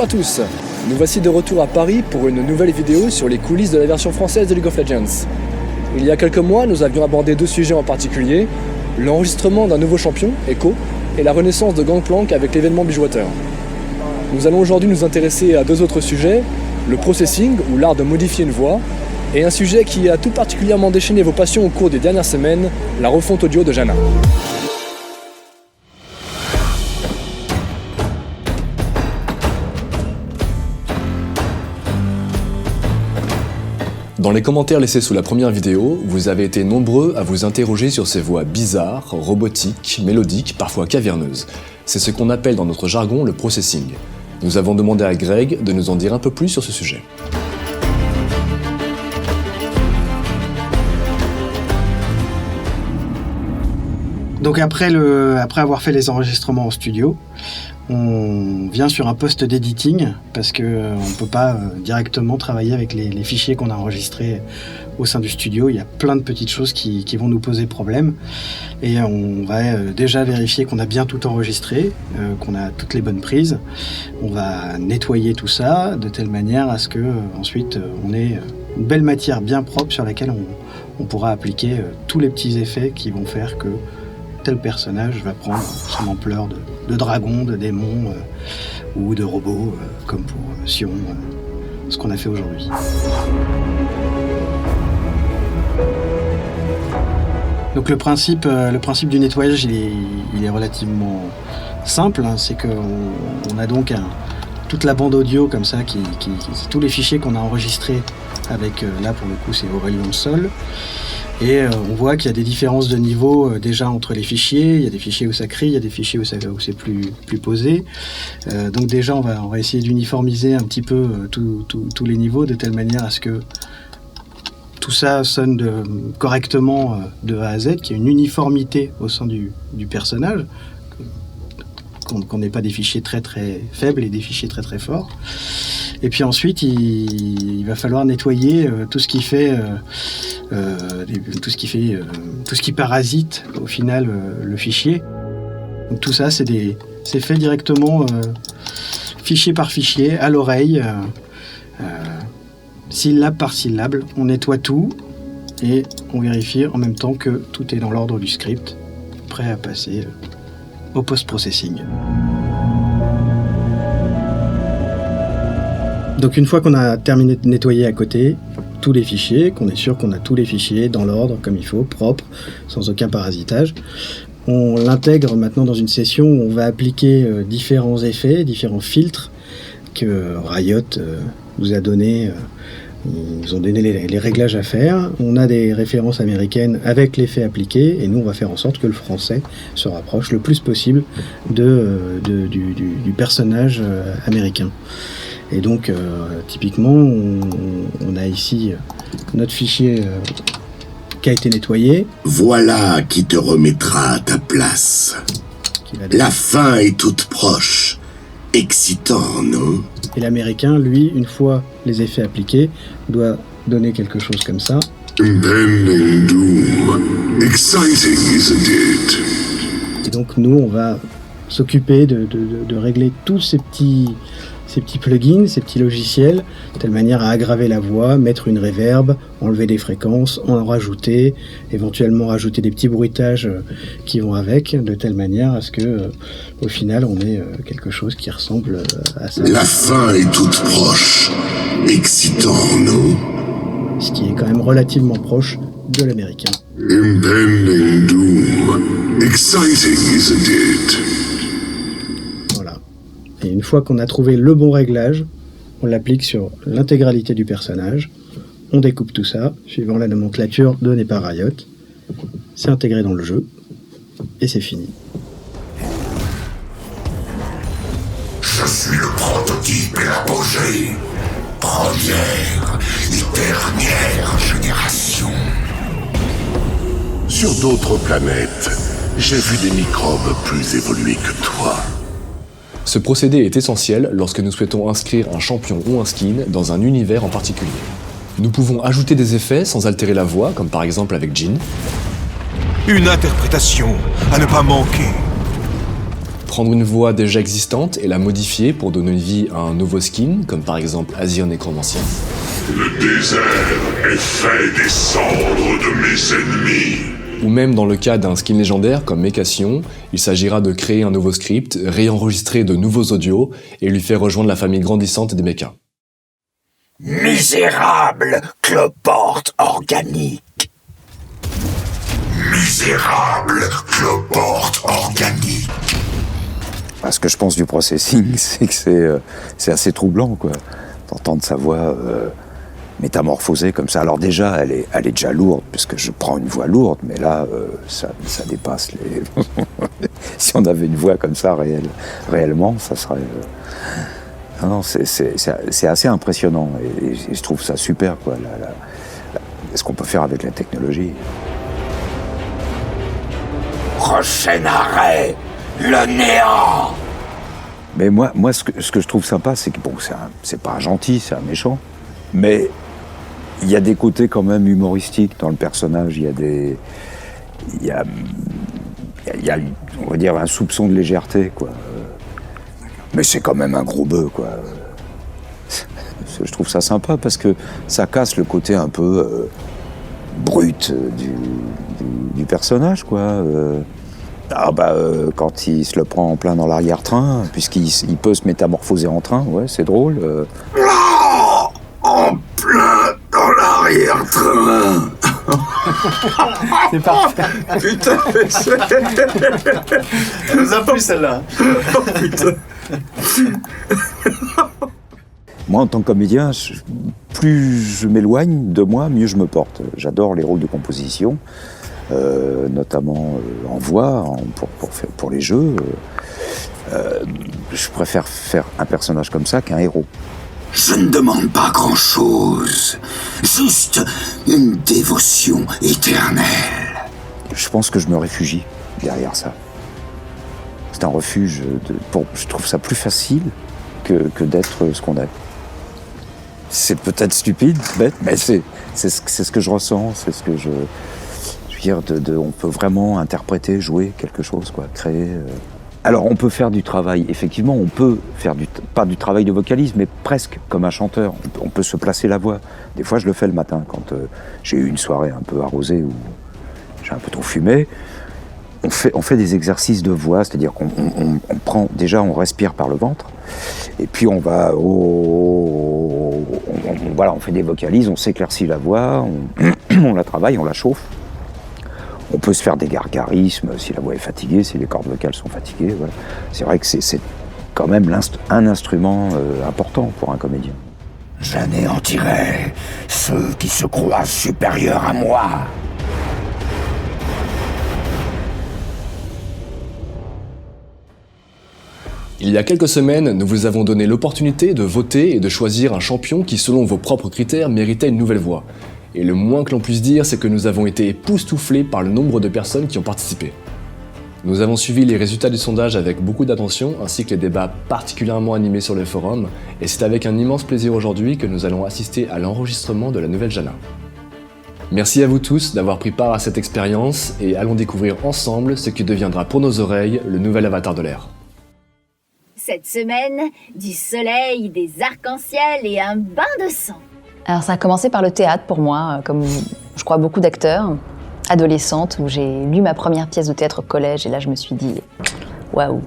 tous, nous voici de retour à Paris pour une nouvelle vidéo sur les coulisses de la version française de League of Legends. Il y a quelques mois, nous avions abordé deux sujets en particulier, l'enregistrement d'un nouveau champion, Echo, et la renaissance de Gangplank avec l'événement Beachwater. Nous allons aujourd'hui nous intéresser à deux autres sujets, le processing, ou l'art de modifier une voix, et un sujet qui a tout particulièrement déchaîné vos passions au cours des dernières semaines, la refonte audio de Janna. Dans les commentaires laissés sous la première vidéo, vous avez été nombreux à vous interroger sur ces voix bizarres, robotiques, mélodiques, parfois caverneuses. C'est ce qu'on appelle dans notre jargon le processing. Nous avons demandé à Greg de nous en dire un peu plus sur ce sujet. Donc après avoir fait les enregistrements en studio, on vient sur un poste d'editing parce qu'on ne peut pas directement travailler avec les fichiers qu'on a enregistrés au sein du studio. Il y a plein de petites choses qui vont nous poser problème et on va déjà vérifier qu'on a bien tout enregistré, qu'on a toutes les bonnes prises. On va nettoyer tout ça de telle manière à ce que ensuite on ait une belle matière bien propre sur laquelle on pourra appliquer tous les petits effets qui vont faire que tel personnage va prendre son ampleur de dragon, de démon ou de robot, comme pour Sion, ce qu'on a fait aujourd'hui. Donc le principe du nettoyage, il est relativement simple, hein, c'est qu'on a donc toute la bande audio comme ça, c'est tous les fichiers qu'on a enregistrés avec, là pour le coup c'est Aurelion Sol. Et on voit qu'il y a des différences de niveau déjà entre les fichiers. Il y a des fichiers où ça crie, il y a des fichiers où c'est plus posé. Donc déjà, on va essayer d'uniformiser un petit peu tous les niveaux de telle manière à ce que tout ça sonne correctement de A à Z, qu'il y ait une uniformité au sein du personnage, qu'on n'ait pas des fichiers très très faibles et des fichiers très très forts. Et puis ensuite, il va falloir nettoyer tout ce qui parasite au final le fichier. Donc tout ça, c'est fait directement fichier par fichier, à l'oreille, syllabe par syllabe. On nettoie tout et on vérifie en même temps que tout est dans l'ordre du script, prêt à passer au post-processing. Donc une fois qu'on a terminé de nettoyer à côté tous les fichiers, qu'on est sûr qu'on a tous les fichiers dans l'ordre comme il faut, propre, sans aucun parasitage, on l'intègre maintenant dans une session où on va appliquer différents effets, différents filtres que Riot nous a donné. Ils nous ont donné les réglages à faire. On a des références américaines avec l'effet appliqué et nous on va faire en sorte que le français se rapproche le plus possible du personnage américain. Et donc, typiquement, on a ici notre fichier qui a été nettoyé. Voilà qui te remettra à ta place. La fin est toute proche. Excitant, non? Et l'américain, lui, une fois les effets appliqués, doit donner quelque chose comme ça. Impending doom. Exciting, isn't it? Et donc, nous, on va s'occuper de régler tous ces petits plugins, ces petits logiciels, de telle manière à aggraver la voix, mettre une reverb, enlever des fréquences, en rajouter, éventuellement rajouter des petits bruitages qui vont avec, de telle manière à ce que, au final, on ait quelque chose qui ressemble à ça. La fin est toute proche. Excitant, non? Ce qui est quand même relativement proche de l'américain. Impending doom. Exciting, isn't it? Et une fois qu'on a trouvé le bon réglage, on l'applique sur l'intégralité du personnage. On découpe tout ça, suivant la nomenclature donnée par Riot. C'est intégré dans le jeu, et c'est fini. Je suis le prototype et l'apogée. Première et dernière génération. Sur d'autres planètes, j'ai vu des microbes plus évolués que toi. Ce procédé est essentiel lorsque nous souhaitons inscrire un champion ou un skin dans un univers en particulier. Nous pouvons ajouter des effets sans altérer la voix, comme par exemple avec Jhin. Une interprétation à ne pas manquer. prendre une voix déjà existante et la modifier pour donner vie à un nouveau skin, comme par exemple Azir Nécromancien. Le désert est fait des cendres de mes ennemis. Ou même dans le cas d'un skin légendaire comme Mekassion, il s'agira de créer un nouveau script, réenregistrer de nouveaux audios et lui faire rejoindre la famille grandissante des mechas. Misérable cloporte organique. Misérable cloporte organique. Ce que je pense du processing, c'est que c'est assez troublant, quoi, d'entendre sa voix métamorphosée comme ça. Alors déjà, elle est déjà lourde, puisque je prends une voix lourde, mais là, ça dépasse les... Si on avait une voix comme ça réellement, ça serait... Non, c'est assez impressionnant, et je trouve ça super, quoi, ce qu'on peut faire avec la technologie. Prochain arrêt, le néant. Mais moi ce que je trouve sympa, c'est que bon, c'est pas un gentil, c'est un méchant, mais il y a des côtés quand même humoristiques dans le personnage. Il y a on va dire un soupçon de légèreté, quoi. Mais c'est quand même un gros bœuf, quoi. Je trouve ça sympa parce que ça casse le côté un peu brut du personnage, quoi. Quand il se le prend en plein dans l'arrière-train, puisqu'il peut se métamorphoser en train, ouais, c'est drôle. En plein dans l'arrière-train. C'est parfait. Putain, Ça nous a plu celle-là. putain. Moi, en tant que comédien, plus je m'éloigne de moi, mieux je me porte. J'adore les rôles de composition, notamment en voix, pour les jeux. Je préfère faire un personnage comme ça qu'un héros. Je ne demande pas grand-chose, juste une dévotion éternelle. Je pense que je me réfugie derrière ça. C'est un refuge. Je trouve ça plus facile que d'être ce qu'on est. C'est peut-être stupide, bête, mais c'est ce que je ressens, c'est ce que je veux dire. On peut vraiment interpréter, jouer quelque chose, quoi, créer. Alors on peut faire du travail, effectivement, on peut faire pas du travail de vocaliste, mais presque comme un chanteur. On peut se placer la voix. Des fois je le fais le matin quand j'ai eu une soirée un peu arrosée ou j'ai un peu trop fumé. On fait des exercices de voix, c'est-à-dire qu'on prend, déjà on respire par le ventre, et puis on va, voilà, on fait des vocalises, on s'éclaircit la voix, on la travaille, on la chauffe. On peut se faire des gargarismes si la voix est fatiguée, si les cordes vocales sont fatiguées. Voilà. C'est vrai que c'est quand même un instrument important pour un comédien. J'anéantirai ceux qui se croient supérieurs à moi. Il y a quelques semaines, nous vous avons donné l'opportunité de voter et de choisir un champion qui, selon vos propres critères, méritait une nouvelle voix. Et le moins que l'on puisse dire, c'est que nous avons été époustouflés par le nombre de personnes qui ont participé. Nous avons suivi les résultats du sondage avec beaucoup d'attention, ainsi que les débats particulièrement animés sur les forums, et c'est avec un immense plaisir aujourd'hui que nous allons assister à l'enregistrement de la nouvelle Janna. Merci à vous tous d'avoir pris part à cette expérience, et allons découvrir ensemble ce qui deviendra pour nos oreilles le nouvel avatar de l'air. Cette semaine, du soleil, des arcs-en-ciel et un bain de sang. Alors ça a commencé par le théâtre pour moi, comme je crois beaucoup d'acteurs, adolescente, où j'ai lu ma première pièce de théâtre au collège et là je me suis dit waouh,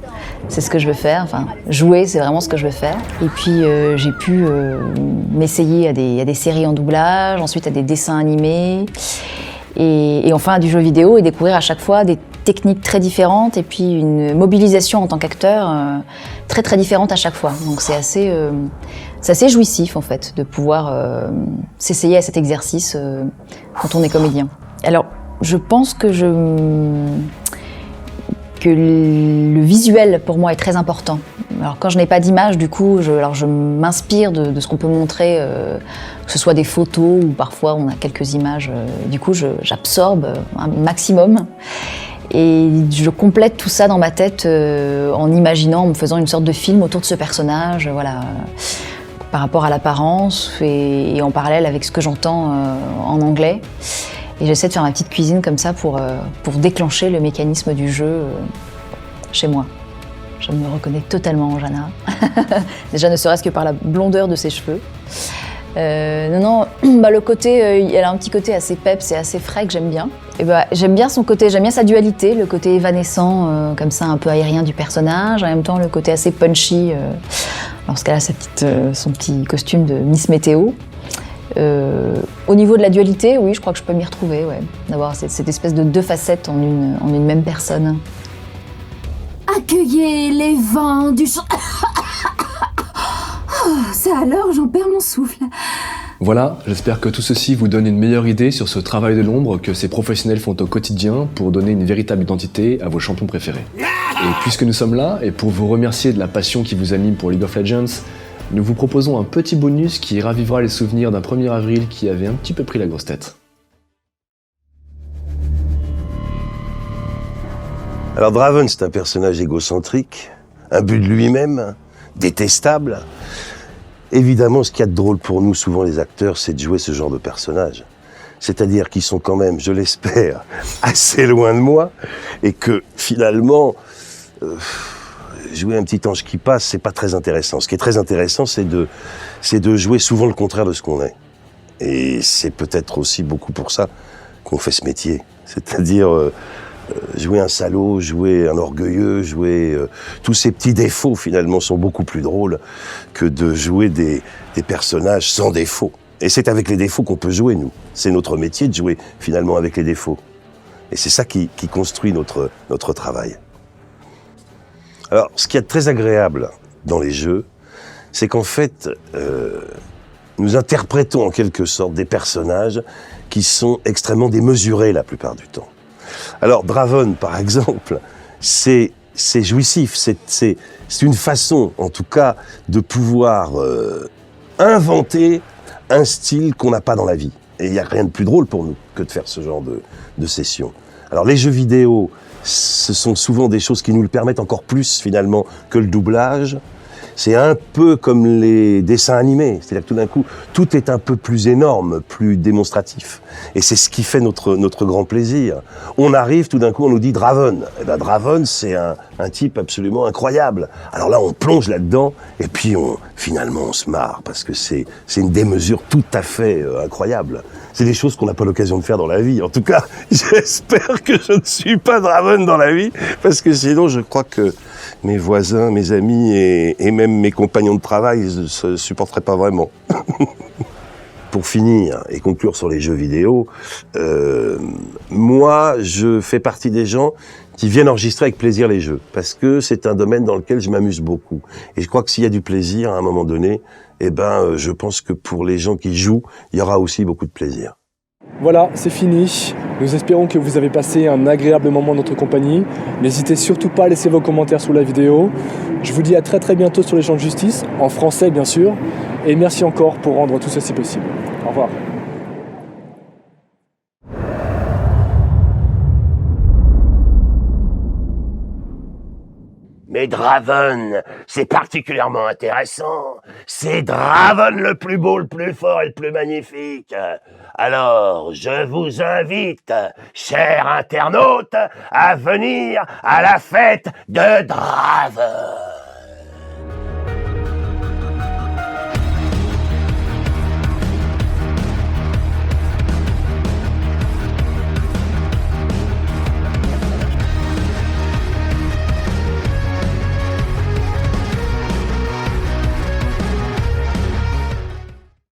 c'est ce que je veux faire, enfin jouer c'est vraiment ce que je veux faire. Et puis j'ai pu m'essayer à des séries en doublage, ensuite à des dessins animés et enfin à du jeu vidéo et découvrir à chaque fois des techniques très différentes et puis une mobilisation en tant qu'acteur très très différente à chaque fois. Donc c'est assez jouissif en fait de pouvoir s'essayer à cet exercice quand on est comédien. Alors je pense que le visuel pour moi est très important. Alors quand je n'ai pas d'image, du coup, je m'inspire de ce qu'on peut montrer, que ce soit des photos ou parfois on a quelques images. Du coup, j'absorbe un maximum. Et je complète tout ça dans ma tête en imaginant, en me faisant une sorte de film autour de ce personnage, voilà, par rapport à l'apparence et en parallèle avec ce que j'entends en anglais. Et j'essaie de faire ma petite cuisine comme ça pour déclencher le mécanisme du jeu chez moi. Je me reconnais totalement en Jana. Déjà, ne serait-ce que par la blondeur de ses cheveux. Le côté, elle a un petit côté assez peps et assez frais que j'aime bien. Et j'aime bien son côté, j'aime bien sa dualité, le côté évanescent, comme ça, un peu aérien du personnage, en même temps le côté assez punchy, lorsqu'elle a son petit costume de Miss Météo. Au niveau de la dualité, oui, je crois que je peux m'y retrouver, ouais, d'avoir cette espèce de 2 facettes en une même personne. Accueillez les vents du champ. Ça alors, j'en perds mon souffle. Voilà, j'espère que tout ceci vous donne une meilleure idée sur ce travail de l'ombre que ces professionnels font au quotidien pour donner une véritable identité à vos champions préférés. Et puisque nous sommes là, et pour vous remercier de la passion qui vous anime pour League of Legends, nous vous proposons un petit bonus qui ravivera les souvenirs d'un 1er avril qui avait un petit peu pris la grosse tête. Alors Draven, c'est un personnage égocentrique, imbu de lui-même, détestable. Évidemment, ce qu'il y a de drôle pour nous, souvent les acteurs, c'est de jouer ce genre de personnage. C'est-à-dire qu'ils sont quand même, je l'espère, assez loin de moi, et que finalement, jouer un petit ange qui passe, c'est pas très intéressant. Ce qui est très intéressant, c'est de jouer souvent le contraire de ce qu'on est. Et c'est peut-être aussi beaucoup pour ça qu'on fait ce métier. C'est-à-dire jouer un salaud, jouer un orgueilleux, jouer... tous ces petits défauts, finalement, sont beaucoup plus drôles que de jouer des personnages sans défauts. Et c'est avec les défauts qu'on peut jouer, nous. C'est notre métier de jouer, finalement, avec les défauts. Et c'est ça qui construit notre travail. Alors, ce qu'il y a de très agréable dans les jeux, c'est qu'en fait, nous interprétons en quelque sorte des personnages qui sont extrêmement démesurés la plupart du temps. Alors, Draven, par exemple, c'est jouissif, c'est une façon, en tout cas, de pouvoir inventer un style qu'on n'a pas dans la vie. Et il n'y a rien de plus drôle pour nous que de faire ce genre de session. Alors, les jeux vidéo, ce sont souvent des choses qui nous le permettent encore plus, finalement, que le doublage. C'est un peu comme les dessins animés, c'est-à-dire que tout d'un coup, tout est un peu plus énorme, plus démonstratif. Et c'est ce qui fait notre grand plaisir. On arrive, tout d'un coup, on nous dit Draven. Eh ben, Draven, c'est un type absolument incroyable. Alors là, on plonge là-dedans, et puis finalement, on se marre, parce que c'est une démesure tout à fait incroyable. C'est des choses qu'on n'a pas l'occasion de faire dans la vie. En tout cas, j'espère que je ne suis pas Draven dans la vie, parce que sinon, je crois que mes voisins, mes amis et même mes compagnons de travail ne se supporteraient pas vraiment. Pour finir et conclure sur les jeux vidéo, moi, je fais partie des gens qui viennent enregistrer avec plaisir les jeux, parce que c'est un domaine dans lequel je m'amuse beaucoup. Et je crois que s'il y a du plaisir à un moment donné, eh ben, je pense que pour les gens qui jouent, il y aura aussi beaucoup de plaisir. Voilà, c'est fini. Nous espérons que vous avez passé un agréable moment dans notre compagnie. N'hésitez surtout pas à laisser vos commentaires sous la vidéo. Je vous dis à très bientôt sur les champs de justice, en français bien sûr. Et merci encore pour rendre tout ceci possible. Au revoir. Mais Draven, c'est particulièrement intéressant. C'est Draven le plus beau, le plus fort et le plus magnifique. Alors, je vous invite, chers internautes, à venir à la fête de Draven.